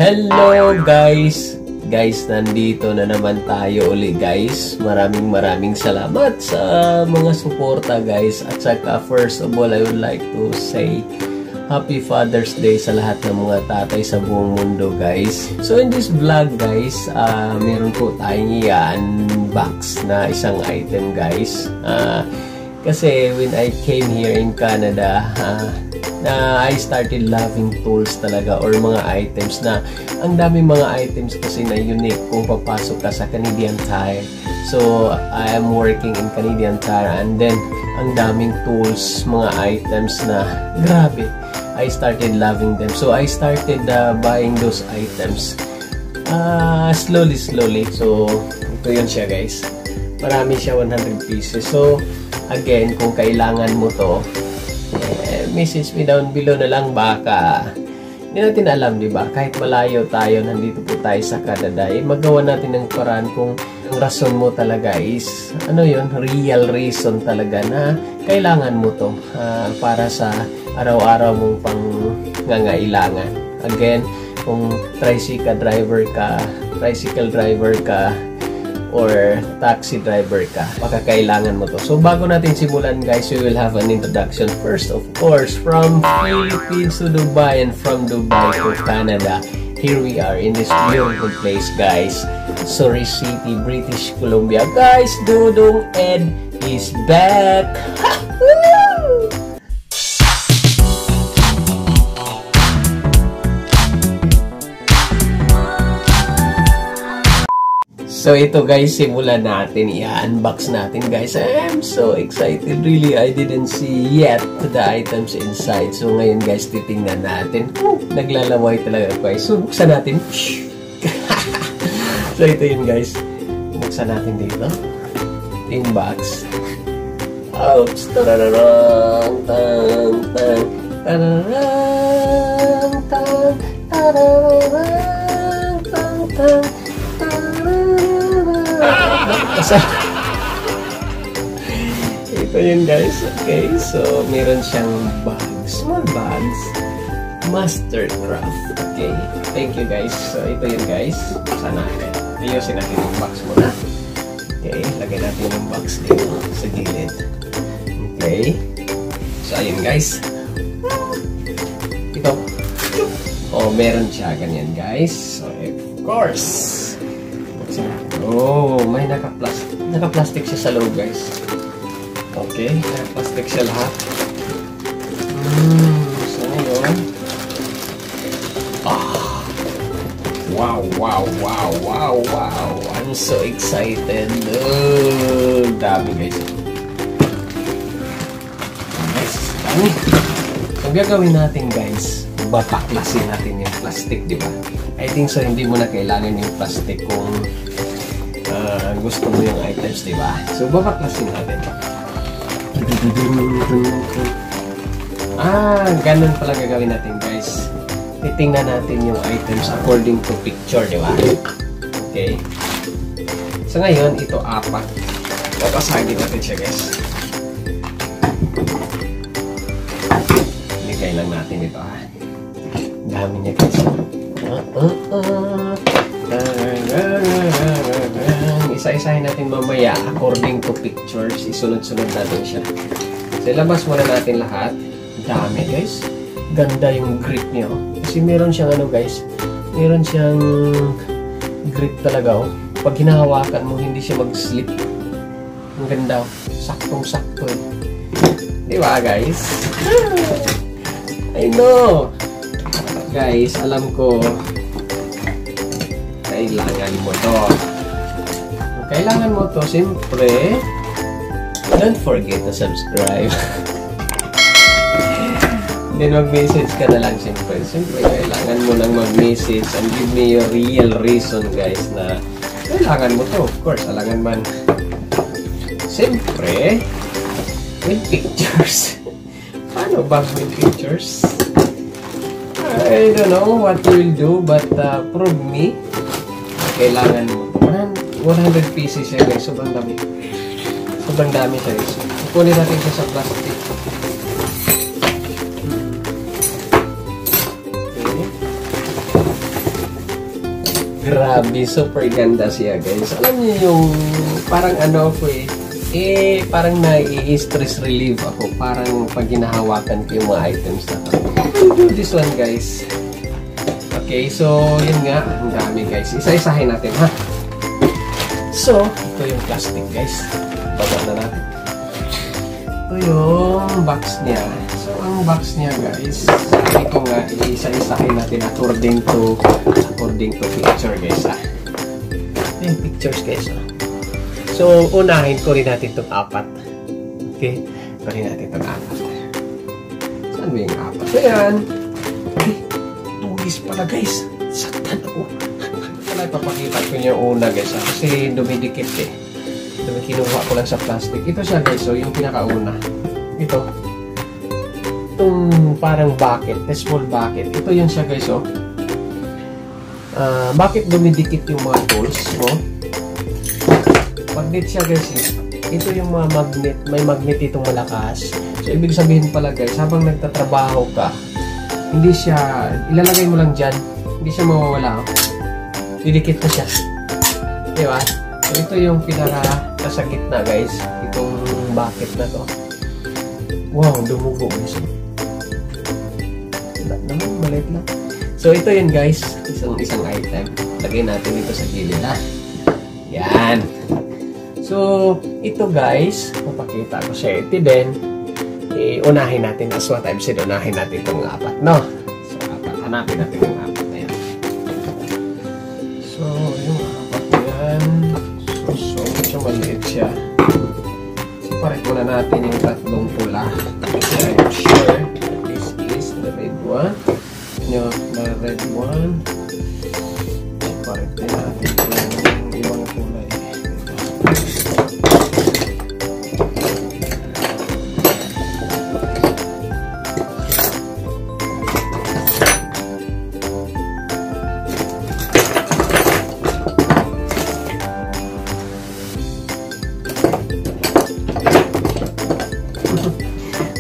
Hello guys! Guys, nandito na naman tayo uli guys. Maraming salamat sa mga suporta guys. At saka first of all, I would like to say Happy Father's Day sa lahat ng mga tatay sa buong mundo guys. So in this vlog guys, meron po tayong i-unbox na isang item guys. Kasi when I came here in Canada, I started loving tools talaga or mga items na ang daming mga items kasi na unique kung papasok ka sa Canadian Tire. So I am working in Canadian Tire and then ang daming tools, mga items na grabe. I started loving them. So I started buying those items slowly. So ito yun siya guys. Marami siya, 100 pieces. So again, kung kailangan mo to, message me down below na lang. Baka hindi natin alam, di ba? Kahit malayo tayo, nandito po tayo sa Canada, magawa natin ng paraan kung ang rason mo talaga is, ano yun, real reason talaga na kailangan mo to para sa araw-araw mong pangangailangan. Again, kung tricycle driver ka, or taxi driver ka, baka kailangan mo to. So bago natin simulan guys, we will have an introduction. First of course, from Philippines to Dubai and from Dubai to Canada. Here we are in this beautiful place guys, Surrey City, British Columbia. Guys, Dodong Ed is back! So ito guys, simulan natin, i-unbox natin guys. I'm so excited, really. I didn't see yet the items inside. So ngayon guys, titingnan natin. Naglalaway talaga guys. So buksan natin. So ito yun guys. Buksan natin dito. Ito yung box. Oops! Tarararang! Tang! Tang! Tarararang! Tang! Tarararang! Tang! Tang! Ito yun guys. Okay, so meron siyang bags, small bags, Mastercraft. Okay, thank you guys. So ito yun guys. Sana ayusin natin yung box muna. Okay, lagay natin yung box dito sa gilid. Okay, so ayun guys. Ito, meron siya ganyan guys. So of course, may naka-plastic siya sa loob guys. Okay, naka-plastic siya lahat. So yun. Wow. I'm so excited. Dami guys. Dami. Ang gagawin natin guys, babaklasin natin yung plastic, di ba? I think so, hindi mo na kailangan yung plastic kung gusto mo yung items, di ba? So, babaklasin natin. Ganun pala gagawin natin, guys. Titingnan natin yung items according to picture, di ba? Okay. So, ngayon, ito 4. Babasagin natin siya, guys. Ligay lang natin ito, ha? Dami niya, guys. Isa-isahin natin mamaya according to pictures. Isunod-sunod natin siya. So, labas muna natin lahat. Dami guys. Ganda yung grip niya. Kasi meron siyang guys, meron siyang grip talaga. Pag hinahawakan mo, hindi siya mag-slip. Ang ganda. Saktong-sakto. Di ba guys? I know. Guys, alam ko kailangan mo to. Kailangan mo to, siyempre, don't forget to subscribe. Then mag-message ka na lang, siyempre. Siyempre, kailangan mo lang mag-message and give me your real reason, guys, na kailangan mo to. Of course, alangan man. Siyempre, with pictures. Paano ba with pictures? I don't know what you will do, but prove me. Kailangan mo. 100 pieces siya guys. Sobrang dami. Sobrang dami siya guys. Kunin natin siya sa plastic. Okay. Grabe, super ganda siya guys. Alam niyo yung parang ano ako parang nai-stress relief ako. Parang pag ginahawakan ko yung mga items na to. I'll do this one guys. Okay, so yun nga. Ang dami guys. Isa-isahin natin ha. So, ito yung plastic guys. Baba na natin. Ito yung box niya. So, ang box niya guys, sabi ko nga, isa-isahin natin according to picture guys ha. Ito yung pictures guys ha. So, unahin ko rin natin itong 4. Okay? Kunin natin itong 4. Saan ba yung 4? So, yan. Ay, tugis pala guys. Saktan ako. Wala, ipapakita ko niya una guys ha. Kasi dumidikit eh. Kinuha ko lang sa plastic. Ito siya guys. So, yung pinakauna. Ito. Itong parang bucket. Small bucket. Ito yun siya guys oh. Bakit dumidikit yung mga tools? Oh? Magnet siya guys. Ito yung mga magnet. May magnet itong malakas. So, ibig sabihin pala guys, habang nagtatrabaho ka, hindi siya, ilalagay mo lang dyan. Hindi siya mawawala. Oh. Didikit na siya. Diba? So, ito yung nasa gitna guys. Itong bucket na to. Wow, dumugo guys. Wala naman, maliit lang. So, ito yun guys. Isang item. Lagay natin dito sa gilid ha. Yan. So, ito guys, papakita ko siya. Ito din, unahin natin as what I've said, unahin natin itong 4, no? So, 4, hanapin natin yung 4 na yan. So, yung 4 na yan, so medyo maliit siya. So, pareho muna natin yung 3 pula. Kasi I'm sure this is the red one. No, the red one. So, pareho natin yung ibang kulay.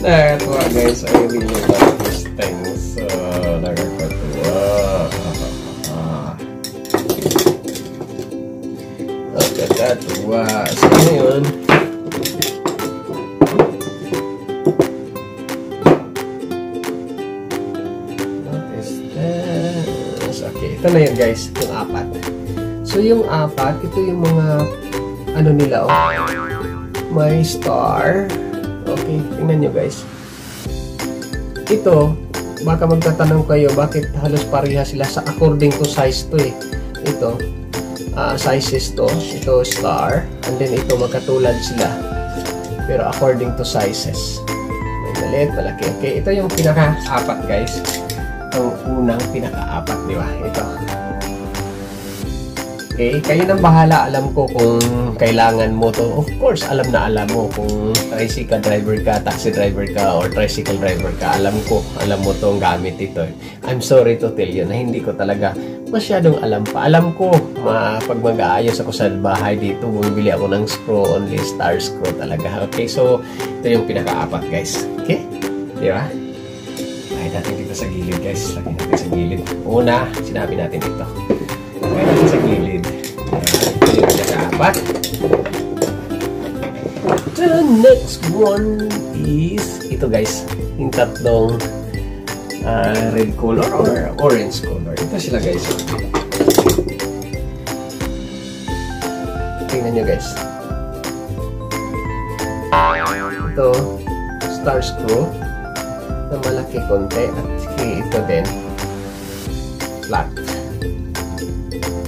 Nakakatuwa guys, I really love this thing. So, nakakatuwa. Nakakatuwa. So, ngayon, what is this? Okay, ito na yun guys, yung 4. So, yung 4, ito yung mga, ano nila, oh. May star. Okay, tingnan nyo guys. Ito, baka magtatanong kayo, bakit halos pareha sila sa according to size to eh. Ito, sizes to. Ito star. And then ito, magkatulad sila. Pero according to sizes. May maliit, malaki. Okay, ito yung pinaka-4 guys. Ang unang pinaka-4, di ba? Ito. Okay, kayo nang bahala. Alam ko kung kailangan mo to. Of course, alam mo kung tricycle driver ka, taxi driver ka, or tricycle driver ka. Alam mo tong gamit ito. I'm sorry to tell you na hindi ko talaga masyadong alam pa. Alam ko, pag mag-aayos ako sa bahay dito, bumibili ako ng screw, only star screw talaga. Okay, so ito yung pinaka-4 guys. Okay? Di ba? Lagay natin dito sa gilid guys. Lagay natin sa gilid. Una, sinabi natin ito. Lagay natin sa gilid. Ito yung pinaka-4. The next one is ito guys. Yung tatlong red color or orange color. Ito sila guys. Tingnan nyo guys. Ito, star screw na malaki konti at ito din flat.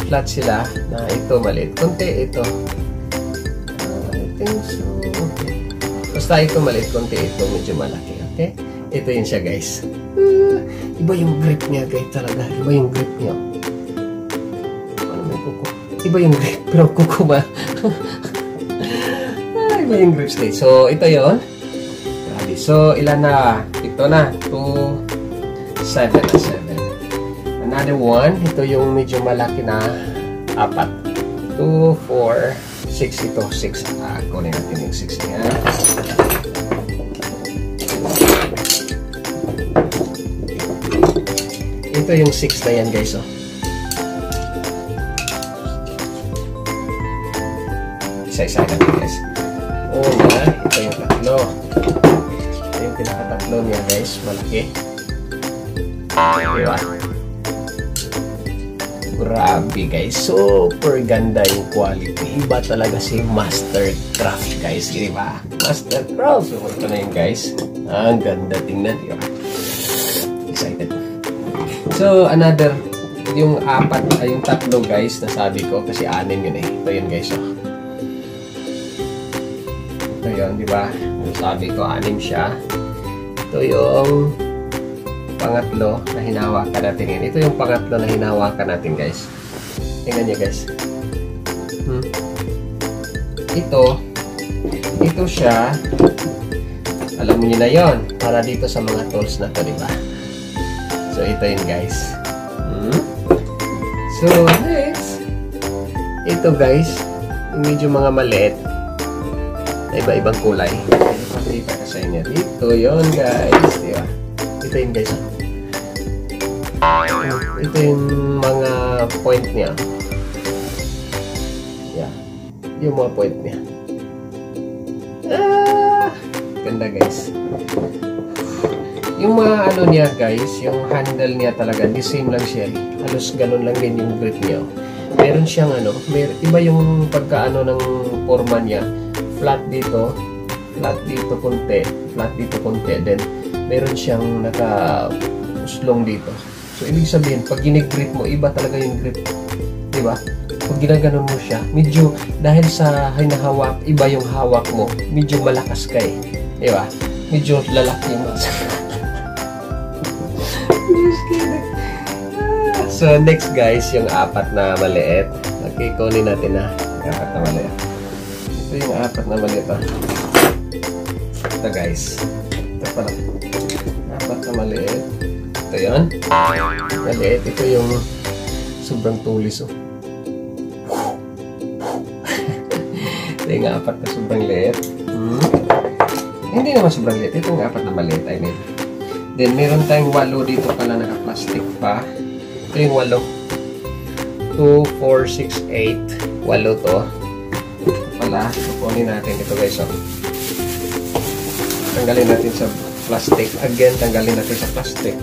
Flat sila na ito maliit konti, ito I think so. Okay. Basta ito maliit konti, ito medyo malaki. Okay? Ito yun siya guys. Iba yung grip niya guys talaga. Iba yung grip niya. Ano may kuko? Iba yung grip pero kuko ba? Iba yung grip guys. So ito yun. Grabe. So ilan na? Ito na. 2, 7 na 7. Another one. Ito yung medyo malaki na 4. 2, 4, 6 ito. 6. Kunin natin yung 6 niya. Ito yung 6 na yan guys, oh. Isa-isa natin guys. Una, ito yung tatlo. Ito yung pinakatatlo niya guys. Malaki. Diba? Grabe guys. Super ganda yung quality. Iba talaga si Mastercraft guys. Diba? Mastercraft. So, ito na yun guys. Ang ganda tingnan. Diba? Excited. So, another, yung apat, yung tatlo guys, nasabi ko, kasi 6 yun eh. Ito yun guys, oh. Ito yun, di ba? Nasabi ko, 6 siya. Ito yung pangatlo na hinahawakan natin yun. Ito yung pangatlo na hinahawakan natin guys. Tingnan nyo guys. Ito siya. Alam mo nyo na yun. Para dito sa mga tools na to, di ba? So, ito yun guys. So, next. Ito guys. Medyo mga maliit. Na iba-ibang kulay. Ipakita ka sa inyo. Ito yun guys. Diba? Ito yun guys. Ito yung mga point niya. Yeah. Yung mga point niya. Ganda guys. Yung mga ano niya guys, yung handle niya talaga, the same lang siya. Halos ganun lang din yung grip niya. Meron siyang ano, iba yung pagkaano ng forma niya. Flat dito konti, then meron siyang naka-uslong dito. So, ibig sabihin, pag ginigrip mo, iba talaga yung grip. Diba? Pag ginaganon mo siya, medyo, dahil sa hinahawak, iba yung hawak mo, medyo malakas ka eh. Diba? Medyo lalaki mo. Just kidding. So, next guys, yung 4 na maliit. Okay, kunin natin na. Yung 4 na maliit. Ito yung 4 na maliit. Ito guys. Ito pala. 4 na maliit. Ito yun. Maliit. Ito yung sobrang tulis. Oh. Ito yung 4 na sobrang liit. Hindi naman sobrang liit. Ito yung 4 na maliit. I mean. Then, meron tayong 8 dito pala naka-plastic pa. Ito yung 8. 2, 4, 6, 8. 8 to. Ito pala. Kukunin natin ito guys. So, tanggalin natin sa plastic. Again, tanggalin natin sa plastic.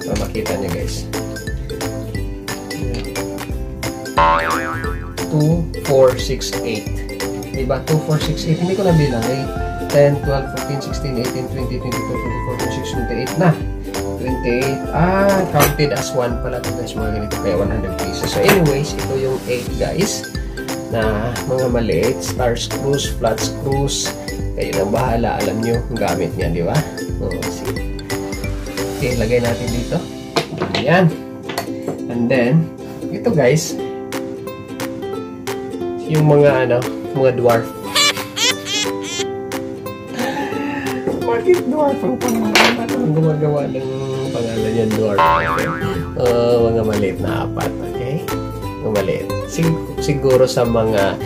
Para makita nyo guys. 2, 4, 6, 8. Diba? 2, 4, 6, 8. Hindi ko na bilang. 10, 12, 14, 16, 18, 20, 22, 24, 26, 28 na. 28. Counted as 1 pala ito guys. Mga ganito kaya 100 pieces. So anyways, ito yung 8 guys. Na mga maliit. Star screws, flat screws. Kayo nang bahala. Alam nyo ang gamit niya, di ba? Okay, lagay natin dito. Ayan. And then, ito guys. Yung mga mga dwarf. Bakit dwarf ang pangalan? Ang gumagawa ng pangalan niya dwarf. Mga maliit na 4. Okay? Mga maliit. Siguro sa mga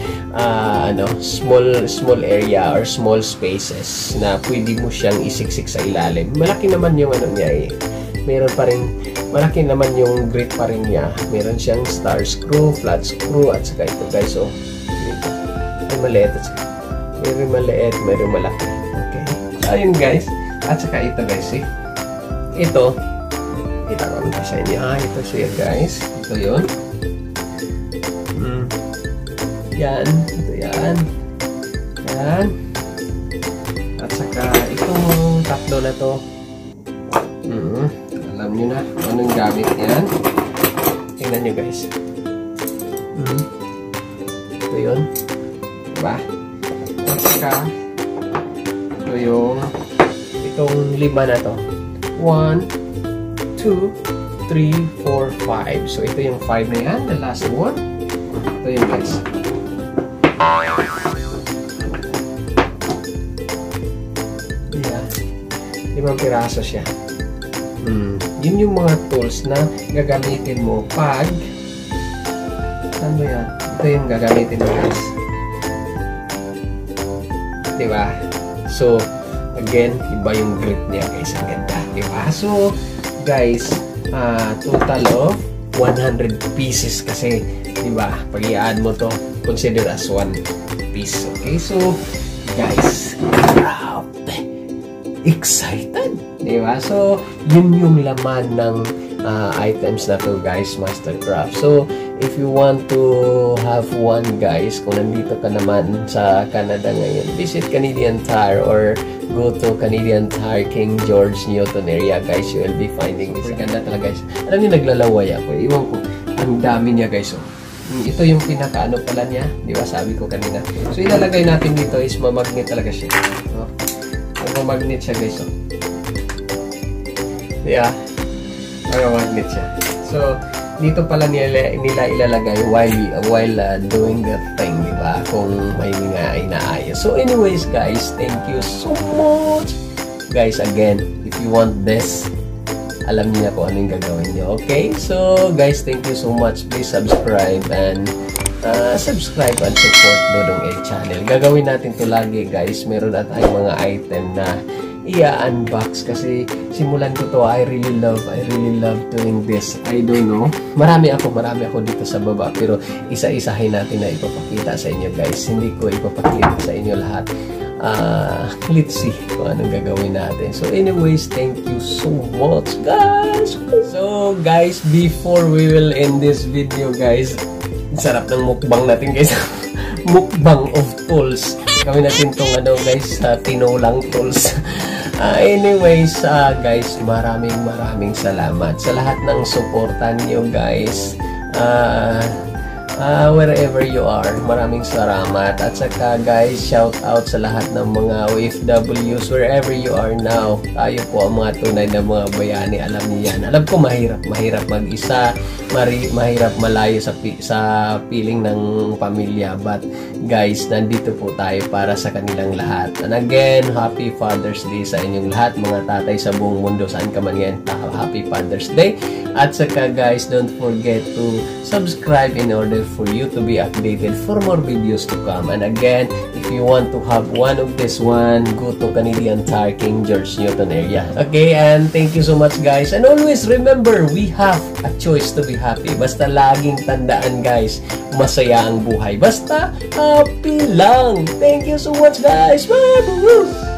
small area or small spaces na pwede mo siyang isiksik sa ilalim. Malaki naman yung niya eh. Meron pa rin, malaki naman yung grip pa rin niya. Meron siyang star screw, flat screw, at saka ito guys. So, may maliit at saka may maliit, may malaki. Okay. So, ayun guys. At saka ito guys eh. Ito. Kita ko na sa inyo. Ito siya guys. Ito yun. Yan. Ito yan. Yan. At saka itong tatlo na to. Alam nyo na anong gamit yan. Tingnan nyo guys. Ito yun. Diba? At saka ito yung itong 5 na to. 1, 2, 3, 4, 5. So ito yung 5 na yan. The last one. Ito yung guys. Yeah. 5 piraso siya. Yun yung mga tools na gagamitin mo pag ano yan? Ito yung gagamitin mo guys. Diba? So, again, iba yung grip niya guys. Ang ganda. Diba? So, guys, total of 100 pieces kasi, diba? Pag i-add mo to, consider as 1 piece. Okay, so guys, excited, di ba? So yun yung laman ng items na to guys, Mastercraft. So if you want to have one guys, kung nandito ka naman sa Canada ngayon, visit Canadian Tire or go to Canadian Tire King George Newton area guys, you will be finding this. Ganda talaga guys. Alam niyo, naglalaway ako. Iwan ko, ang dami niya guys. Oh. Ito yung pinakaano pala niya, di ba sabi ko kanina. So ilalagay natin dito is mamagnet talaga siya. Oh. Mamagnet siya guys. Oh. Yeah. Mamagnet siya. So dito pala nila ilalagay while doing that thing, di ba? Kung may mga inaayos. So anyways guys, thank you so much. Guys, again, if you want this, alam niya kung anong gagawin niyo. Okay? So guys, thank you so much. Please subscribe and subscribe and support Dodong A channel. Gagawin natin to lagi guys. Meron at tayong mga item na i-unbox kasi simulan ko to. I really love doing this. I don't know. Marami ako dito sa baba, pero isa-isahin natin na ipapakita sa inyo guys. Hindi ko ipapakita sa inyo lahat. Let's see kung anong gagawin natin. So anyways, thank you so much guys. So guys, before we will end this video guys, sarap ng mukbang natin guys. Mukbang of tools. Gawin natin tong ano guys, tinolang tools. Anyways, guys, maraming salamat sa lahat ng suportan niyo guys. Wherever you are, maraming salamat. At saka guys, shout out sa lahat ng mga OFWs wherever you are now. Tayo po ang mga tunay na mga bayani. Alam niyo yan. Alam ko mahirap mag-isa, mahirap malayo sa piling ng pamilya, but guys, nandito po tayo para sa kanilang lahat. And again, happy Father's Day sa inyong lahat, mga tatay sa buong mundo, saan ka man yan. Happy Father's Day. At saka guys, don't forget to subscribe in order for you to be updated for more videos to come. And again, if you want to have one of this one, go to Canadian Tire King George Newton area. Okay, and thank you so much guys. And always remember, we have a choice to be happy. Basta laging tandaan guys, masaya ang buhay. Basta happy lang. Thank you so much guys. Bye!